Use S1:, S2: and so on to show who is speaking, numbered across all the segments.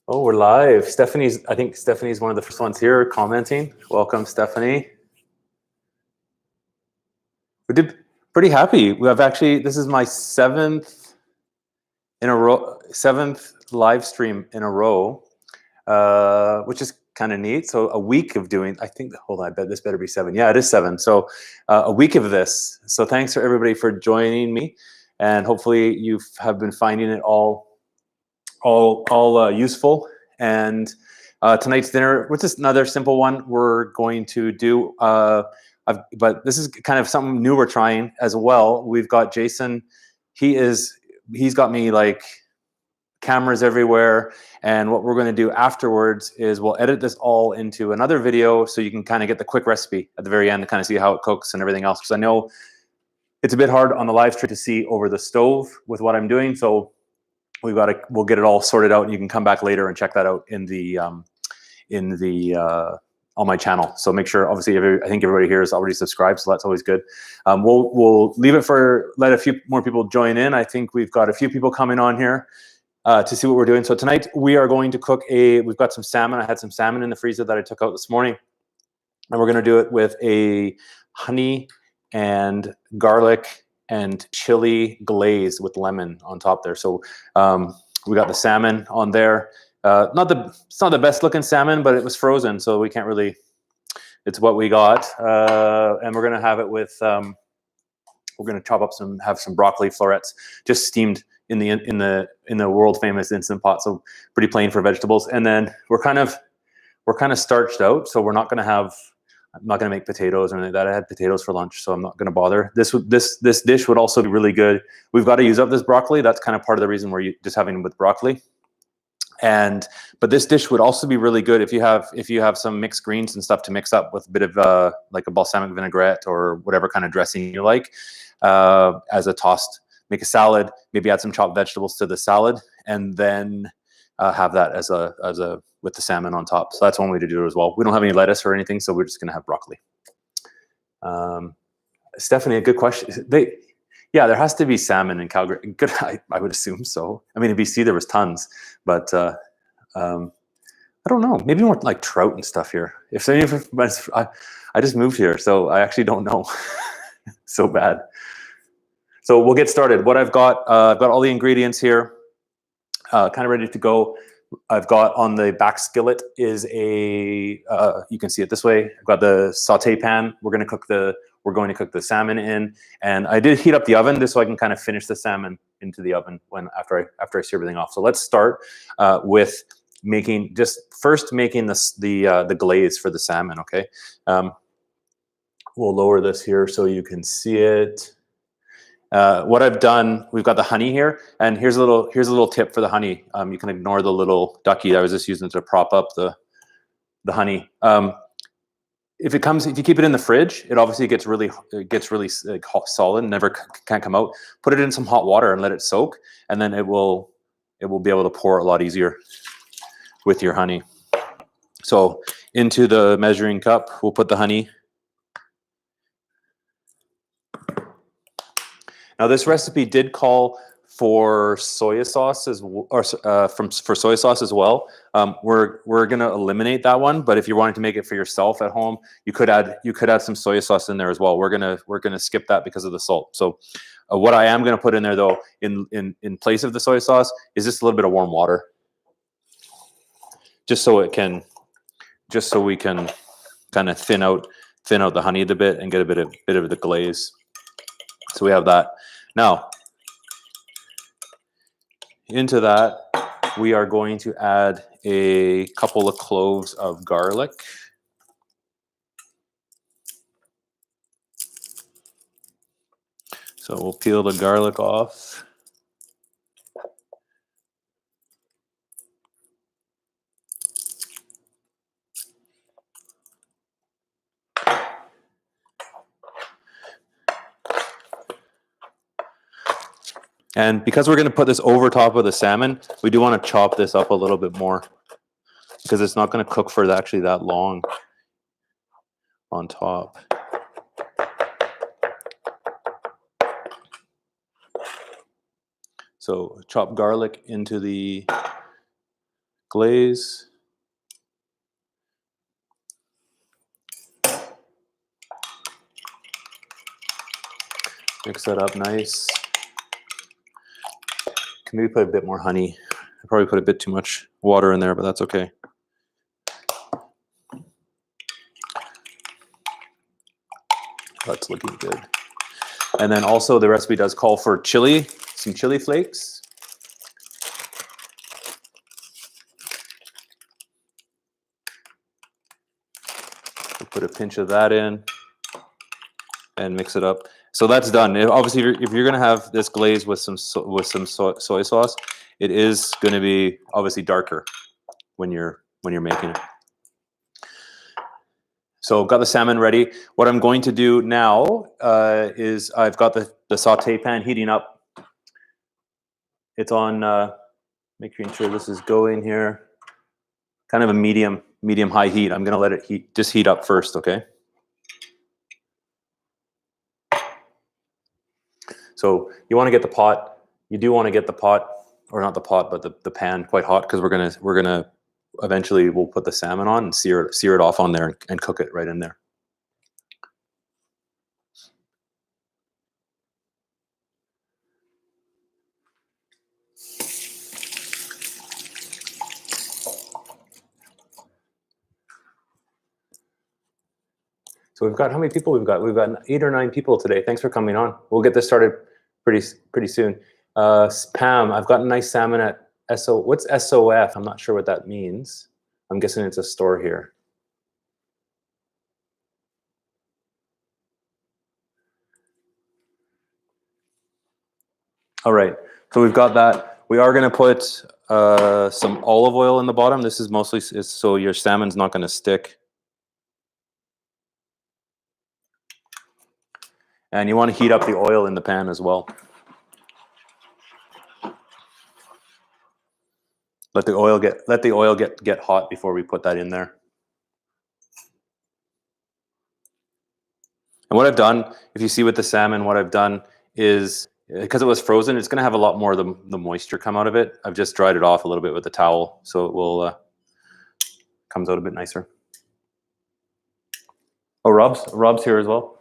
S1: Oh, we're live. I think Stephanie's one of the first ones here commenting. Welcome, Stephanie. We did pretty happy. This is my seventh live stream in a row, which is kind of neat. So a week of doing, hold on, I bet this better be 7. Yeah, it is 7. So a week of this. So thanks for everybody for joining me. And hopefully you have been finding it all useful. And tonight's dinner, which is another simple one, we're going to do. But this is kind of something new we're trying as well. We've got Jason. He's got me like cameras everywhere. And what we're going to do afterwards is we'll edit this all into another video so you can kind of get the quick recipe at the very end to kind of see how it cooks and everything else. Because I know it's a bit hard on the live stream to see over the stove with what I'm doing. So we'll get it all sorted out, and you can come back later and check that out in the on my channel. So make sure, obviously, I think everybody here is already subscribed, so that's always good. We'll leave it let a few more people join in. I think we've got a few people coming on here to see what we're doing. So tonight we are going to cook we've got some salmon. I had some salmon in the freezer that I took out this morning, and we're going to do it with a honey and garlic and chili glaze with lemon on top there. So we got the salmon on there. It's not the best looking salmon, but it was frozen, so we can't really. It's what we got, and we're gonna have it with. We're gonna have some broccoli florets, just steamed in the world famous Instant Pot. So pretty plain for vegetables, and then we're kind of starched out, so we're not gonna have. I'm not going to make potatoes or anything like that. I had potatoes for lunch, so I'm not going to bother. This dish would also be really good. We've got to use up this broccoli. That's kind of part of the reason we're just having it with broccoli. But this dish would also be really good if you have some mixed greens and stuff to mix up with a bit of like a balsamic vinaigrette or whatever kind of dressing you like as a tossed. Make a salad, maybe add some chopped vegetables to the salad, and then have that as a with the salmon on top. So that's one way to do it as well. We don't have any lettuce or anything, so we're just going to have broccoli. Stephanie, a good question. Yeah, there has to be salmon in Calgary. Good, I would assume so. I mean, in BC there was tons, but I don't know. Maybe more like trout and stuff here. I just moved here, so I actually don't know. So bad. So we'll get started. What I've got all the ingredients here, kind of ready to go. I've got on the back skillet is you can see it this way. I've got the saute pan. We're going to cook the salmon in, and I did heat up the oven just so I can kind of finish the salmon into the oven after I serve everything off. So let's start with making the glaze for the salmon. Okay, we'll lower this here so you can see it. What I've done, we've got the honey here, and here's a little tip for the honey. You can ignore the little ducky I was just using to prop up the honey. If you keep it in the fridge, it obviously gets really like, solid and can't come out. Put it in some hot water and let it soak, and then it will be able to pour a lot easier with your honey. So into the measuring cup, we'll put the honey. Now, this recipe did call for soy sauce for soy sauce as well. We're gonna eliminate that one, but if you're wanting to make it for yourself at home, you could add some soy sauce in there as well. We're gonna skip that because of the salt. So, what I am gonna put in there though, in place of the soy sauce, is just a little bit of warm water, just so we can kind of thin out the honey a bit and get a bit of the glaze. So we have that. Now, into that, we are going to add a couple of cloves of garlic. So we'll peel the garlic off. And because we're going to put this over top of the salmon, we do want to chop this up a little bit more because it's not going to cook for actually that long on top. So chop garlic into the glaze. Mix that up nice. Can maybe put a bit more honey. I probably put a bit too much water in there, but that's okay. That's looking good. And then also the recipe does call for chili, some chili flakes. We'll put a pinch of that in and mix it up. So that's done. Obviously, if you're going to have this glaze with some soy sauce, it is going to be obviously darker when you're making it. So got the salmon ready. What I'm going to do now is I've got the saute pan heating up. It's on, making sure this is going here. Kind of a medium high heat. I'm going to let it heat up first, okay? So you want to get the pot. You do want to get the pot, or not the pot, but the pan quite hot, because we're gonna eventually we'll put the salmon on and sear it off on there and cook it right in there. So we've got, how many people we've got? We've got 8 or 9 people today. Thanks for coming on. We'll get this started pretty soon. Pam, I've got a nice salmon at what's SOF? I'm not sure what that means. I'm guessing it's a store here. All right, so we've got that. We are going to put some olive oil in the bottom. This is mostly so your salmon's not going to stick. And you want to heat up the oil in the pan as well. Let the oil get hot before we put that in there. And what I've done, if you see with the salmon, what I've done is, because it was frozen, it's going to have a lot more of the moisture come out of it. I've just dried it off a little bit with the towel, so it will comes out a bit nicer. Oh, Rob's here as well.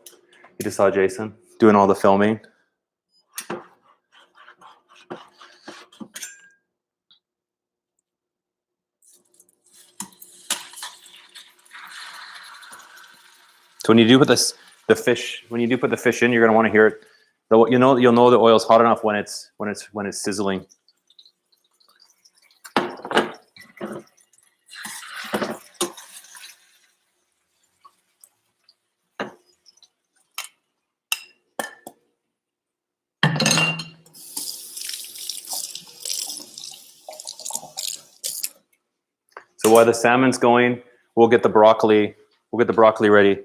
S1: You just saw Jason doing all the filming. So when you do put the fish in, you're going to want to hear it. You'll know the oil's hot enough when it's sizzling. So while the salmon's going, we'll get the broccoli ready.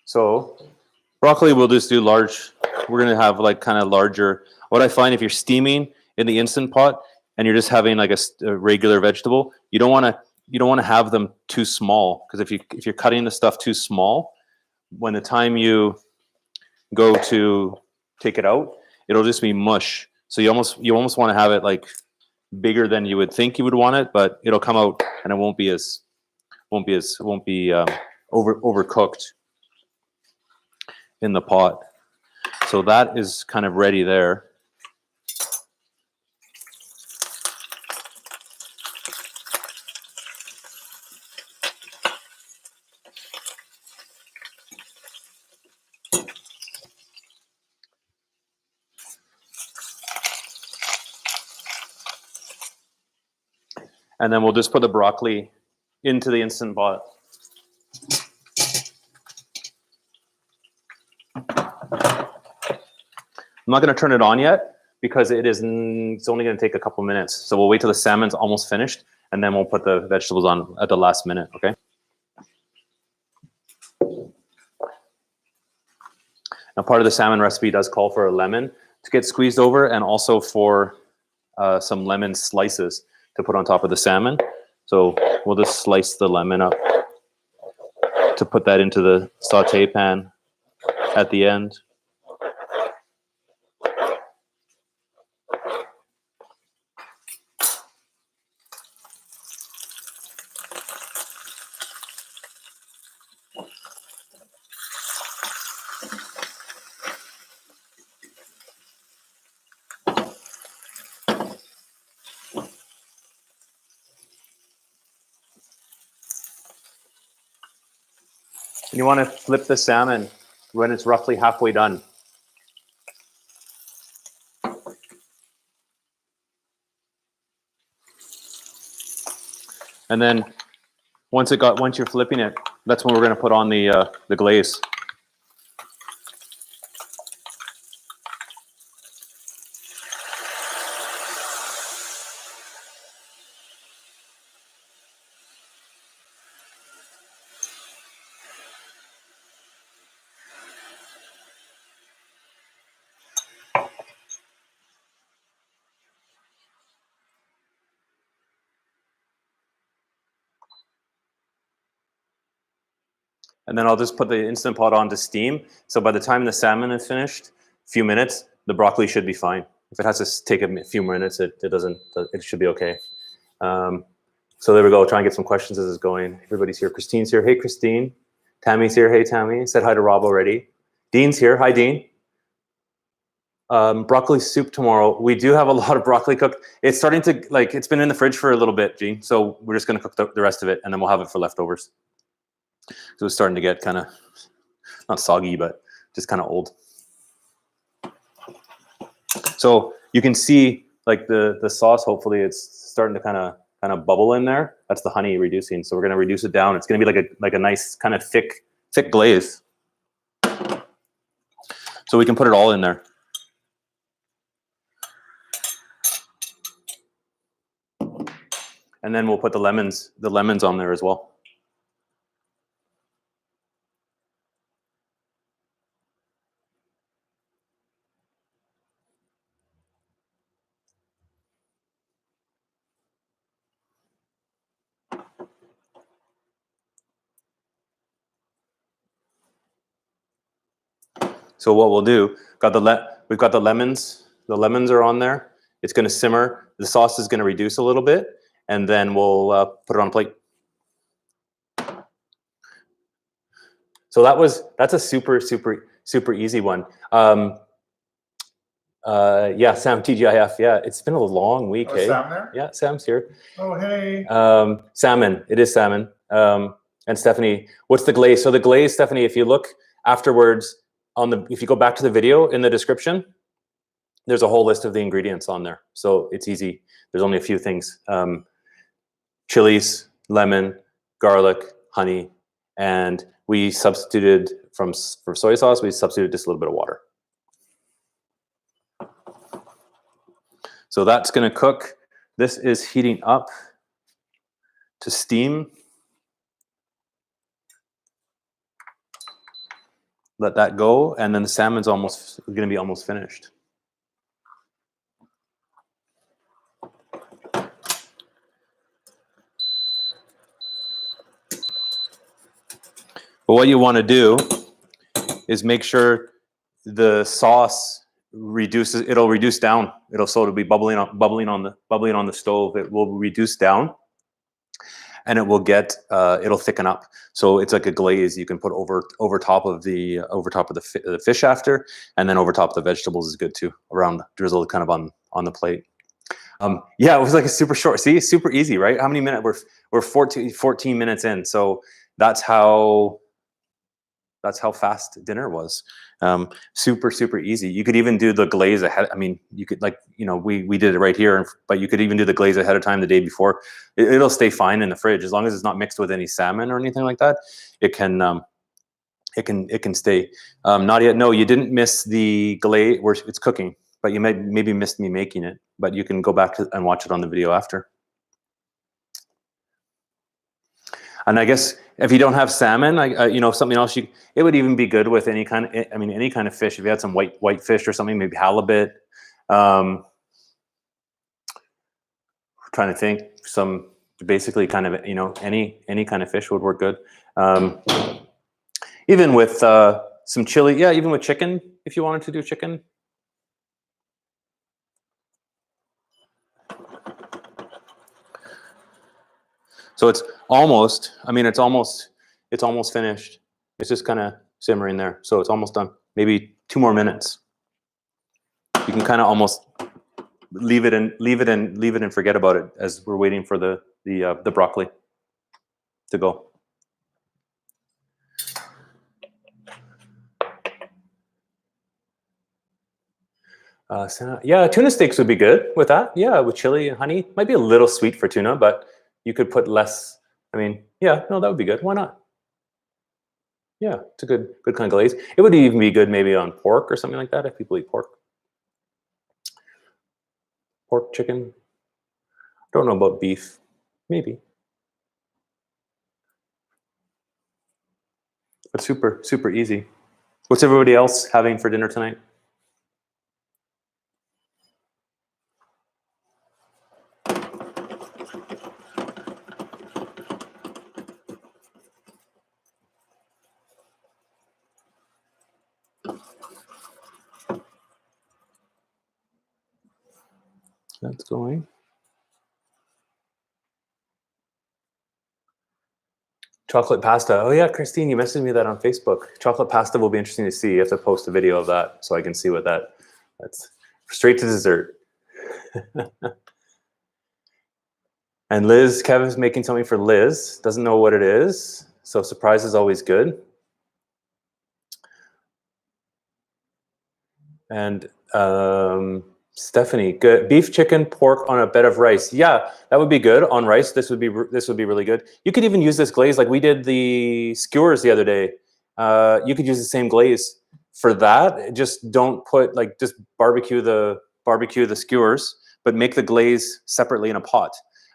S1: So broccoli we'll just do large. We're going to have like kind of larger. What I find, if you're steaming in the Instant Pot and you're just having like a regular vegetable, you don't want to have them too small, because if you're cutting the stuff too small, when the time you go to take it out, it'll just be mush. So you almost want to have it like bigger than you would think you would want it, but it'll come out and it won't be overcooked in the pot. So that is kind of ready there. And then we'll just put the broccoli into the Instant Pot. I'm not going to turn it on yet because it's only going to take a couple minutes. So we'll wait till the salmon's almost finished, and then we'll put the vegetables on at the last minute, okay? Now, part of the salmon recipe does call for a lemon to get squeezed over, and also for some lemon slices to put on top of the salmon. So we'll just slice the lemon up to put that into the saute pan at the end. You want to flip the salmon when it's roughly halfway done. And then once you're flipping it, that's when we're going to put on the glaze. And then I'll just put the Instant Pot on to steam. So by the time the salmon is finished, a few minutes, the broccoli should be fine. If it has to take a few minutes, it should be okay. So there we go. Try and get some questions as it's going. Everybody's here. Christine's here. Hey, Christine. Tammy's here. Hey, Tammy. Said hi to Rob already. Dean's here. Hi, Dean. Broccoli soup tomorrow. We do have a lot of broccoli cooked. It's starting to, it's been in the fridge for a little bit, Gene. So we're just going to cook the rest of it, and then we'll have it for leftovers. So it's starting to get kind of, not soggy, but just kind of old. So you can see the sauce, hopefully it's starting to kind of bubble in there. That's the honey reducing. So we're going to reduce it down. It's going to be like a nice kind of thick glaze. So we can put it all in there. And then we'll put the lemons on there as well. So what we'll do, we've got the lemons. The lemons are on there. It's going to simmer. The sauce is going to reduce a little bit, and then we'll put it on a plate. So that's a super easy one. Yeah, Sam, TGIF. Yeah, it's been a long week.
S2: Oh, Sam there?
S1: Yeah, Sam's here.
S2: Oh, hey.
S1: Salmon. It is salmon. And Stephanie, what's the glaze? So the glaze, Stephanie, if you look afterwards if you go back to the video in the description, there's a whole list of the ingredients on there. So it's easy. There's only a few things. Chilies, lemon, garlic, honey, and we substituted for soy sauce, we substituted just a little bit of water. So that's going to cook. This is heating up to steam. Let that go, and then the salmon's going to be almost finished. But what you want to do is make sure the sauce reduces. It'll reduce down. It'll be bubbling on the stove. It will reduce down, and it will get it'll thicken up. So it's like a glaze you can put over top of the fish after, and then over top of the vegetables is good too. Drizzled kind of on the plate. Yeah, it was like a super short. See, super easy, right? How many minutes? We're 14 minutes in. So that's how fast dinner was. Super easy. You could even do the glaze ahead. I mean, you could we did it right here, but you could even do the glaze ahead of time the day before. It'll stay fine in the fridge as long as it's not mixed with any salmon or anything like that. It can stay. Nadia, no, you didn't miss the glaze where it's cooking, but you maybe missed me making it. But you can go back and watch it on the video after. And I guess if you don't have salmon, something else, it would even be good with any kind of fish. If you had some white fish or something, maybe halibut. Trying to think, basically kind of any kind of fish would work good. Even with some chili, yeah, even with chicken, if you wanted to do chicken. So it's almost finished. It's just kind of simmering there. So it's almost done. Maybe 2 more minutes. You can kind of almost leave it and forget about it as we're waiting for the broccoli to go. Yeah, tuna steaks would be good with that. Yeah, with chili and honey. Might be a little sweet for tuna, but you could put less. I mean, yeah, no, that would be good. Why not? Yeah, it's a good kind of glaze. It would even be good maybe on pork or something like that if people eat pork. Pork, chicken. Don't know about beef. Maybe. But super easy. What's everybody else having for dinner tonight? That's going. Chocolate pasta. Oh yeah, Christine, you messaged me that on Facebook. Chocolate pasta will be interesting to see. You have to post a video of that so I can see what that's straight to dessert. And Liz, Kevin's making something for Liz. Doesn't know what it is. So surprise is always good. And Stephanie, good. Beef, chicken, pork on a bed of rice. Yeah, that would be good on rice. This would be really good. You could even use this glaze like we did the skewers the other day. You could use the same glaze for that. Just don't put like just barbecue the skewers, but make the glaze separately in a pot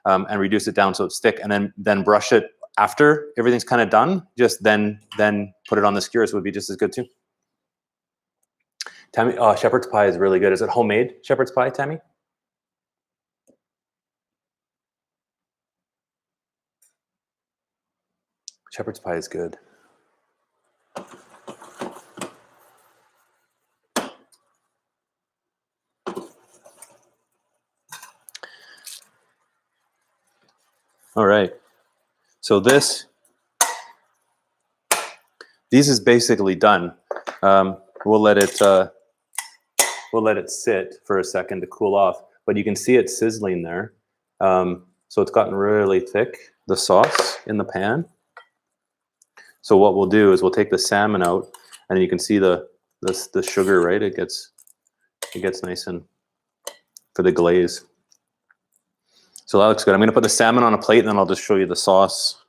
S1: and reduce it down so it's thick, and then brush it after everything's kind of done. Just then put it on the skewers would be just as good too. Tammy, oh, shepherd's pie is really good. Is it homemade shepherd's pie, Tammy? Shepherd's pie is good. All right. So these is basically done. We'll let it sit for a second to cool off, but you can see it sizzling there. So it's gotten really thick, the sauce in the pan. So what we'll do is we'll take the salmon out, and you can see the sugar, right? It gets nice and for the glaze. So that looks good. I'm going to put the salmon on a plate, and then I'll just show you the sauce.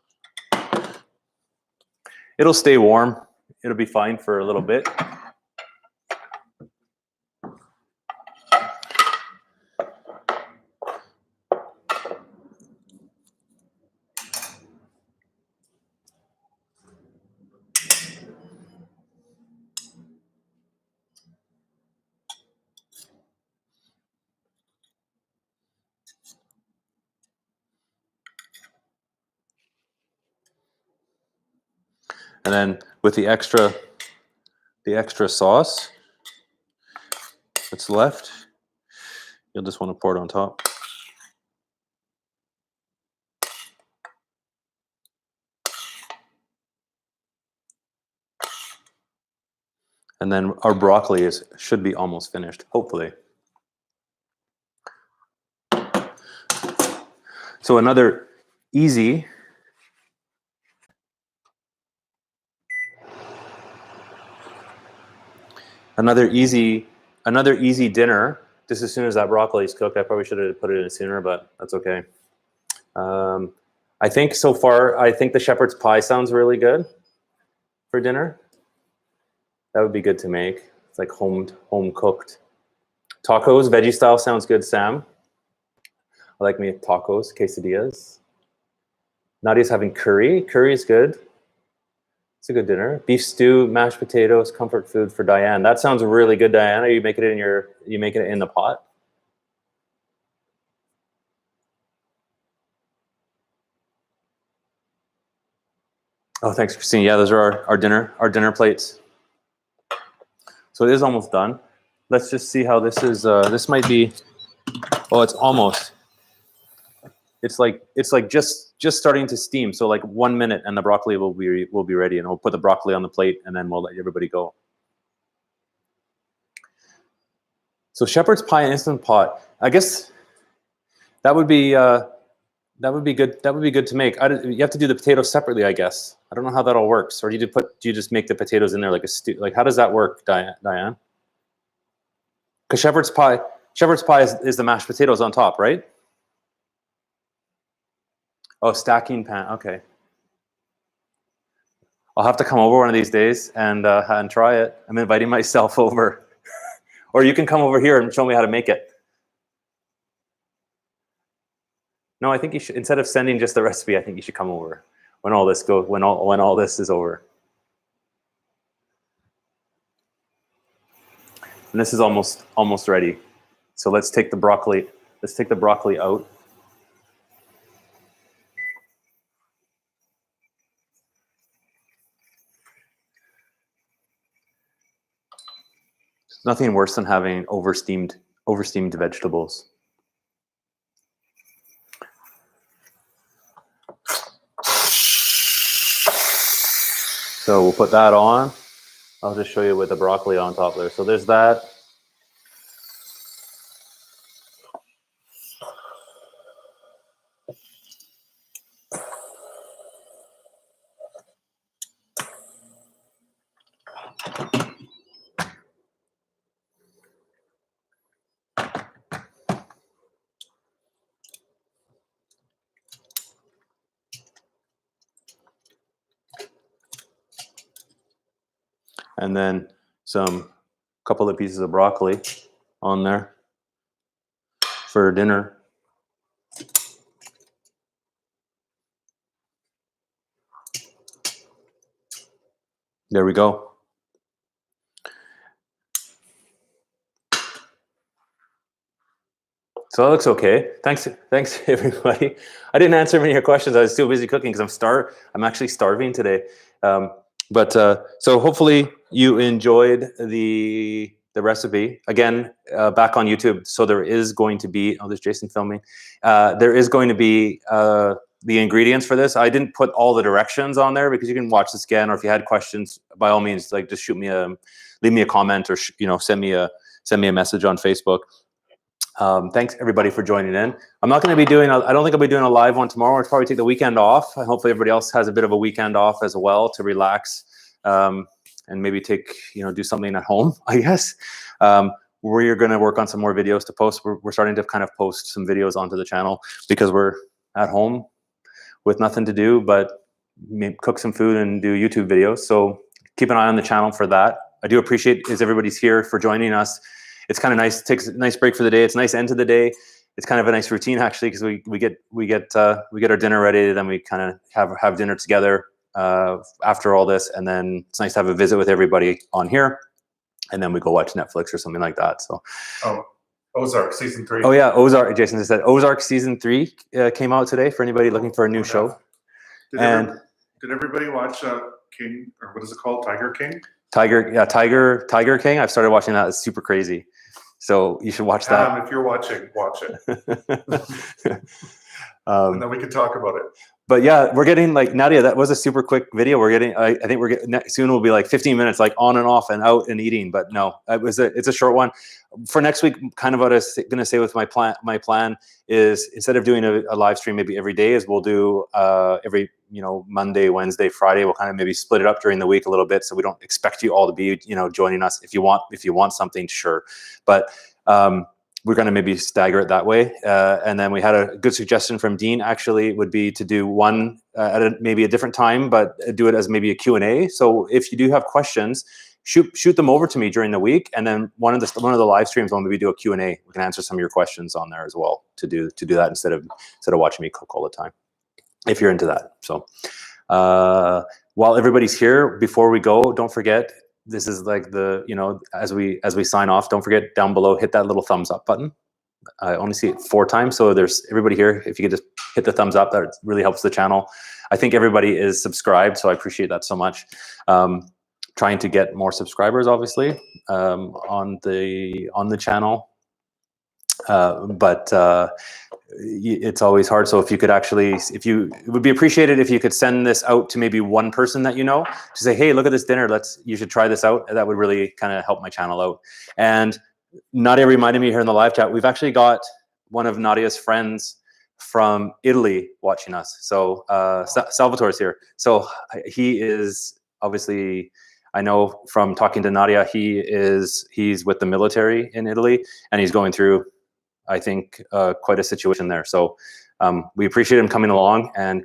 S1: It'll stay warm. It'll be fine for a little bit. And then with the extra sauce that's left, you'll just want to pour it on top. And then our broccoli should be almost finished, hopefully. So another easy dinner. Just as soon as that broccoli is cooked, I probably should have put it in sooner, but that's okay. I think so far, I think the shepherd's pie sounds really good for dinner. That would be good to make. It's like home cooked. Tacos, veggie style sounds good, Sam. I like me tacos, quesadillas. Nadia's having curry. Curry is good. It's a good dinner. Beef stew, mashed potatoes, comfort food for Diane. That sounds really good, Diane. Are you making it in the pot? Oh, thanks, Christine. Yeah, those are our dinner plates. So it is almost done. Let's just see how this is. This might be. Oh, it's almost. It's like just starting to steam. So like 1 minute, and the broccoli will be ready, and we'll put the broccoli on the plate, and then we'll let everybody go. So shepherd's pie and Instant Pot. I guess that would be good. That would be good to make. You have to do the potatoes separately, I guess. I don't know how that all works. Or do you just make the potatoes in there like a stew? Like how does that work, Diane? Because shepherd's pie is the mashed potatoes on top, right? Oh, stacking pan. Okay. I'll have to come over one of these days and try it. I'm inviting myself over. Or you can come over here and show me how to make it. No, I think you should, instead of sending just the recipe, I think you should come over when all this when all this is over. And this is almost ready. So let's take the broccoli. Let's take the broccoli out. There's nothing worse than having oversteamed vegetables. So we'll put that on. I'll just show you with the broccoli on top there. So there's that. And then couple of pieces of broccoli on there for dinner. There we go. So that looks okay. Thanks everybody. I didn't answer many of your questions. I was too busy cooking because I'm actually starving today. So hopefully you enjoyed the recipe. Again, back on YouTube. So there is going to be, there's Jason filming. There is going to be the ingredients for this. I didn't put all the directions on there because you can watch this again, or if you had questions, by all means, like just leave me a comment, or send me a message on Facebook. Thanks everybody for joining in. I'm not going to be doing, I don't think I'll be doing a live one tomorrow. I'll probably take the weekend off. Hopefully everybody else has a bit of a weekend off as well to relax, and maybe do something at home, I guess. We're going to work on some more videos to post. We're starting to kind of post some videos onto the channel because we're at home with nothing to do but cook some food and do YouTube videos. So keep an eye on the channel for that. I do appreciate everybody's here for joining us. It's kind of nice. It takes a nice break for the day. It's a nice end to the day. It's kind of a nice routine actually, because we get our dinner ready, then we kind of have dinner together after all this, and then it's nice to have a visit with everybody on here, and then we go watch Netflix or something like that. So.
S2: Ozark season 3.
S1: Oh yeah, Ozark. Jason just said Ozark season 3 came out today for anybody looking for a new show.
S2: Did everybody watch King, or what is it called? Tiger King?
S1: Tiger King. I've started watching that. It's super crazy. So you should watch that.
S2: If you're watching, watch it. And then we can talk about it.
S1: But yeah, we're getting Nadia, that was a super quick video. We're getting, I think we're getting, soon will be 15 minutes, on and off and out and eating. But no, it's a short one. For next week, kind of what I was going to say with my plan is, instead of doing a live stream maybe every day, is we'll do every, Monday, Wednesday, Friday. We'll kind of maybe split it up during the week a little bit, so we don't expect you all to be, joining us. If you want something, sure. But we're going to maybe stagger it that way. And then we had a good suggestion from Dean, actually, would be to do one at maybe a different time, but do it as maybe a Q&A. So if you do have questions, shoot them over to me during the week. And then one of the live streams, when we do a Q&A, we can answer some of your questions on there as well, to do that instead of watching me cook all the time, if you're into that. So while everybody's here, before we go, don't forget, this is as we sign off, don't forget down below, hit that little thumbs up button. I only see it 4 times, so there's everybody here. If you could just hit the thumbs up, that really helps the channel. I think everybody is subscribed, so I appreciate that so much. Trying to get more subscribers, obviously, on the channel, but it's always hard. So if you could it would be appreciated if you could send this out to maybe one person that to say, hey, look at this dinner, you should try this out. That would really kind of help my channel out. And Nadia reminded me here in the live chat, we've actually got one of Nadia's friends from Italy watching us. So Salvatore's here. So he is obviously I know from talking to Nadia, he's with the military in Italy, and he's going through, I think, quite a situation there. So we appreciate him coming along, and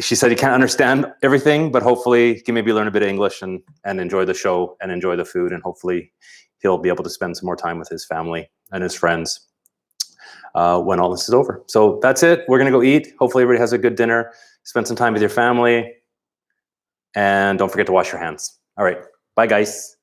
S1: she said he can't understand everything, but hopefully he can maybe learn a bit of English and enjoy the show and enjoy the food, and hopefully he'll be able to spend some more time with his family and his friends when all this is over. So that's it. We're going to go eat. Hopefully everybody has a good dinner. Spend some time with your family. And don't forget to wash your hands. All right. Bye, guys.